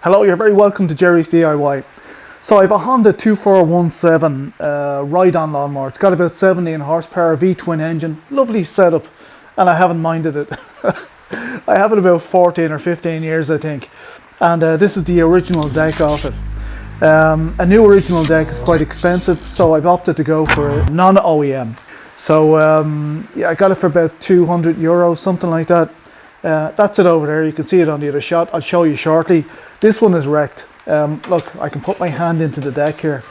Hello, you're very welcome to Gerry's DIY. So I have a Honda 2417 ride-on lawnmower. It's got about 17 horsepower, V-twin engine, lovely setup, and I haven't minded it. I have it about 14 or 15 years, I think. And this is the original deck of it. A new original deck is quite expensive, so I've opted to go for a non-OEM. So yeah, I got it for about €200, something like that. That's it over there. You can see it on the other shot. I'll show you shortly. This one is wrecked. Look, I can put my hand into the deck here.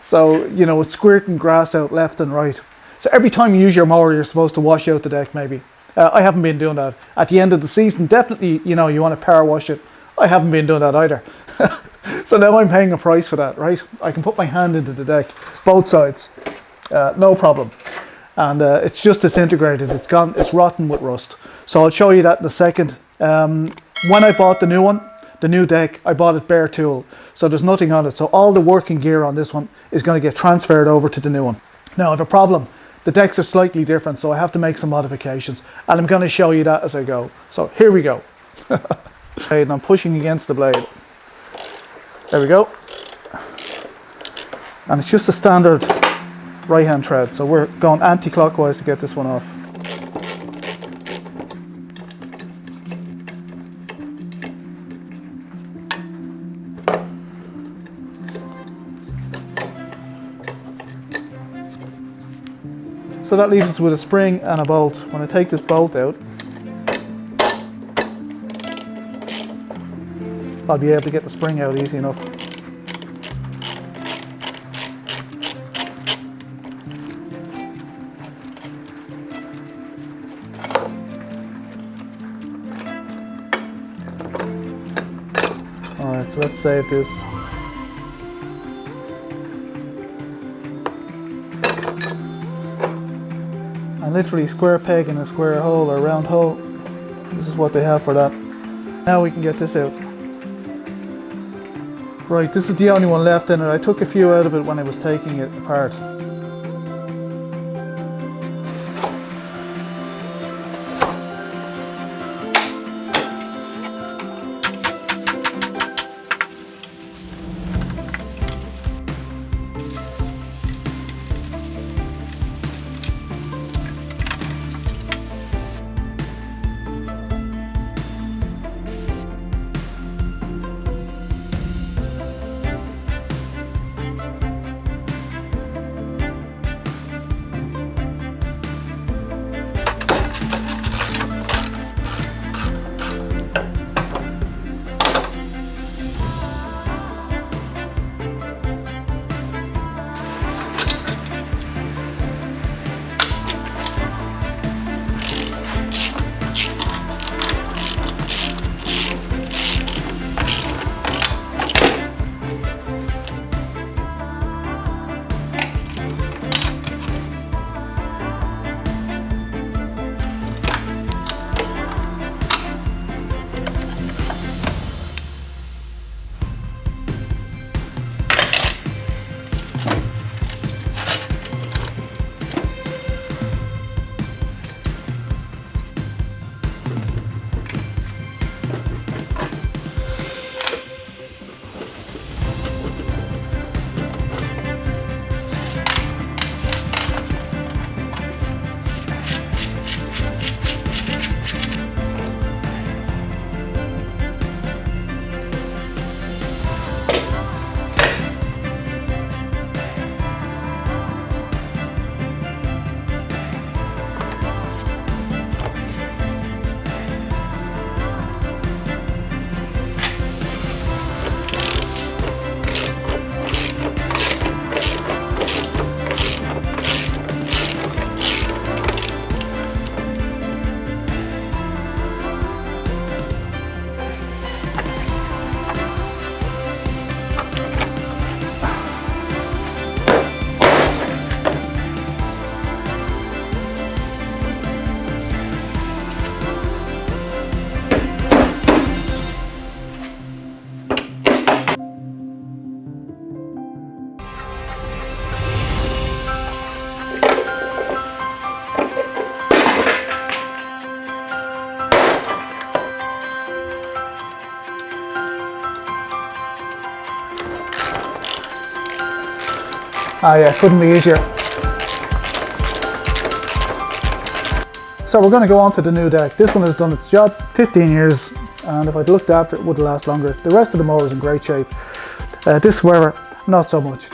So, you know, it's squirting grass out left and right. So every time you use your mower, you're supposed to wash out the deck, maybe. I haven't been doing that. At the end of the season, definitely, you know, you want to power wash it. I haven't been doing that either. So now I'm paying a price for that, right? I can put my hand into the deck, both sides, no problem. And it's just disintegrated. It's gone. It's rotten with rust. So I'll show you that in a second. When I bought the new one, the new deck, I bought it bare tool. So there's nothing on it. So all the working gear on this one is going to get transferred over to the new one. Now I have a problem. The decks are slightly different, so I have to make some modifications. And I'm going to show you that as I go. So here we go. And I'm pushing against the blade. There we go. And it's just a standard right hand thread, so we're going anti-clockwise to get this one off. So that leaves us with a spring and a bolt. When I take this bolt out, I'll be able to get the spring out easy enough. Alright, so let's save this. And literally square peg in a square hole or round hole. This is what they have for that. Now we can get this out. Right, this is the only one left in it. I took a few out of it when I was taking it apart. Ah yeah, couldn't be easier. So we're going to go on to the new deck. This one has done its job, 15 years, and if I'd looked after it, would last longer. The rest of the mower is in great shape. This, however, not so much.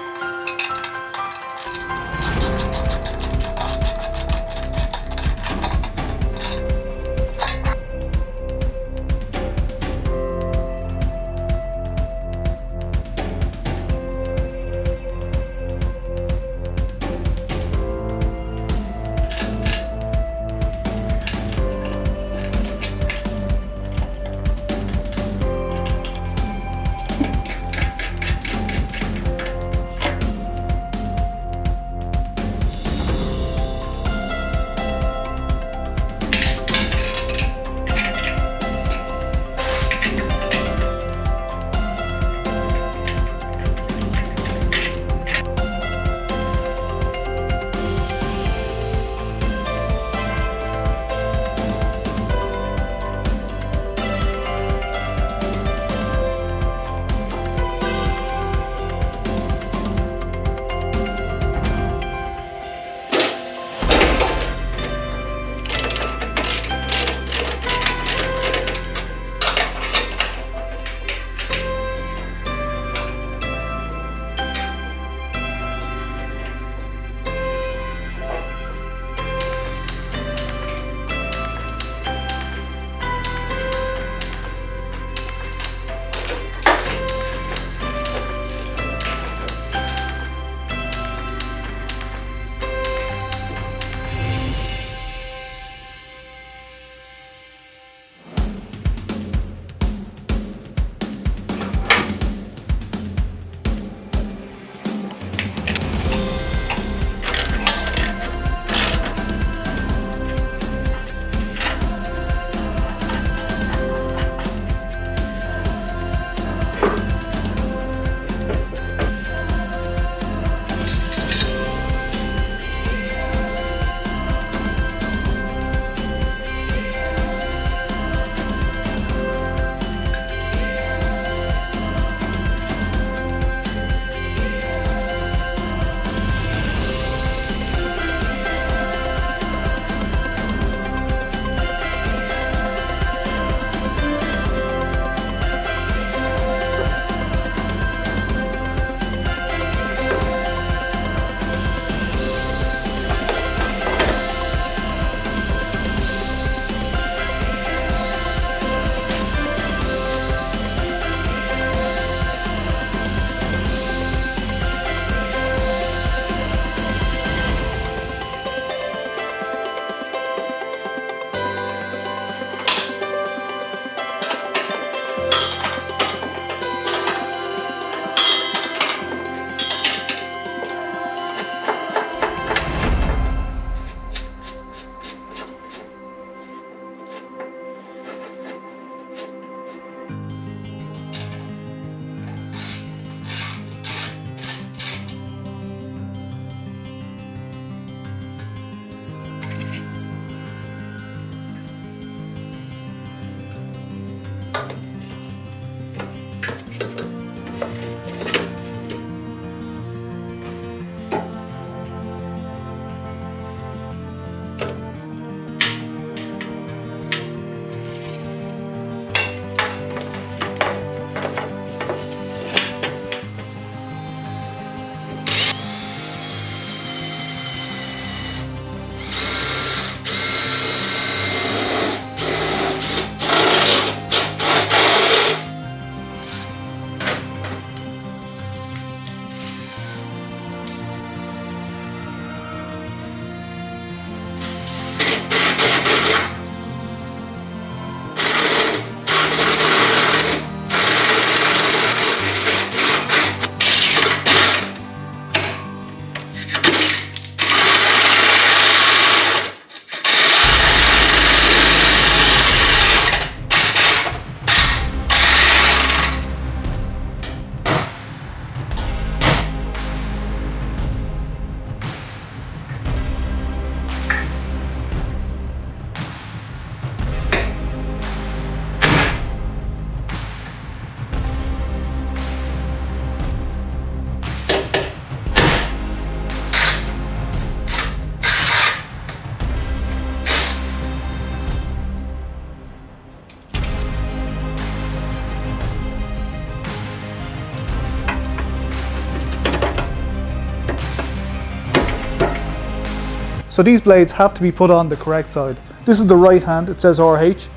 So these blades have to be put on the correct side. This is the right hand, it says RH,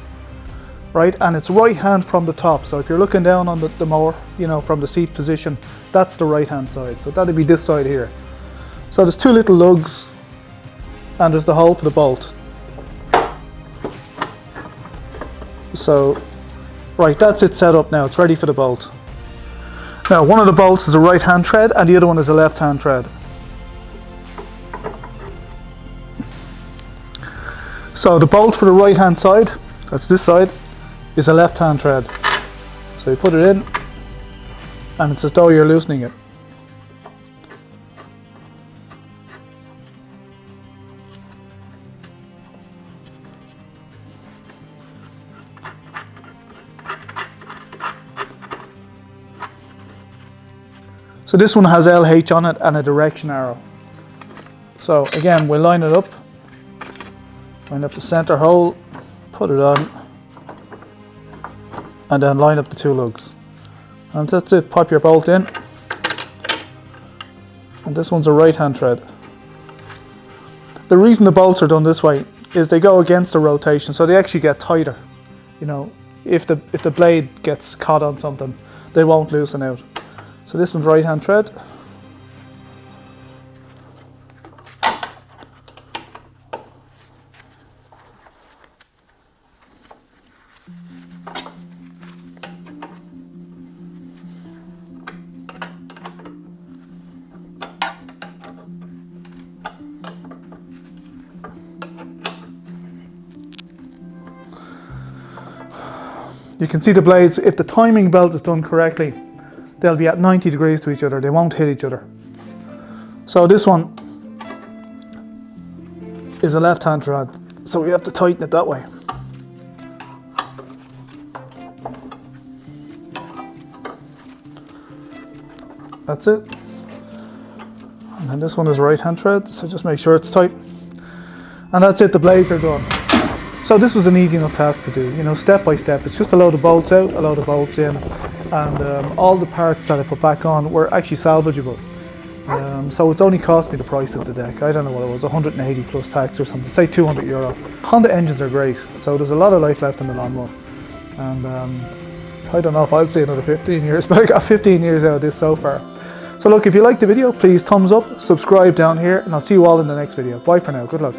right? And it's right hand from the top. So if you're looking down on the mower, you know, from the seat position, that's the right hand side. So that'd be this side here. So there's two little lugs and there's the hole for the bolt. So, right, that's it set up now. It's ready for the bolt. Now, one of the bolts is a right hand thread and the other one is a left hand thread. So the bolt for the right hand side, that's this side, is a left hand thread. So you put it in and it's as though you're loosening it. So this one has LH on it and a direction arrow. So again, we'll line it up. Line up the center hole, put it on, and then line up the two lugs. And that's it, pop your bolt in. And this one's a right hand thread. The reason the bolts are done this way is they go against the rotation, so they actually get tighter. You know, if the blade gets caught on something, they won't loosen out. So this one's right hand thread. You can see the blades, if the timing belt is done correctly, they'll be at 90 degrees to each other. They won't hit each other. So this one is a left hand thread, so we have to tighten it that way. That's it. And then this one is right hand thread, so just make sure it's tight. And that's it, the blades are done. So this was an easy enough task to do, you know, step by step. It's just a load of bolts out, a load of bolts in, and all the parts that I put back on were actually salvageable. So it's only cost me the price of the deck. I don't know what it was, 180 plus tax or something, say €200. Honda engines are great, so there's a lot of life left in the lawnmower. And I don't know if I'll see another 15 years, but I got 15 years out of this so far. So look, if you liked the video, please thumbs up, subscribe down here, and I'll see you all in the next video. Bye for now, good luck.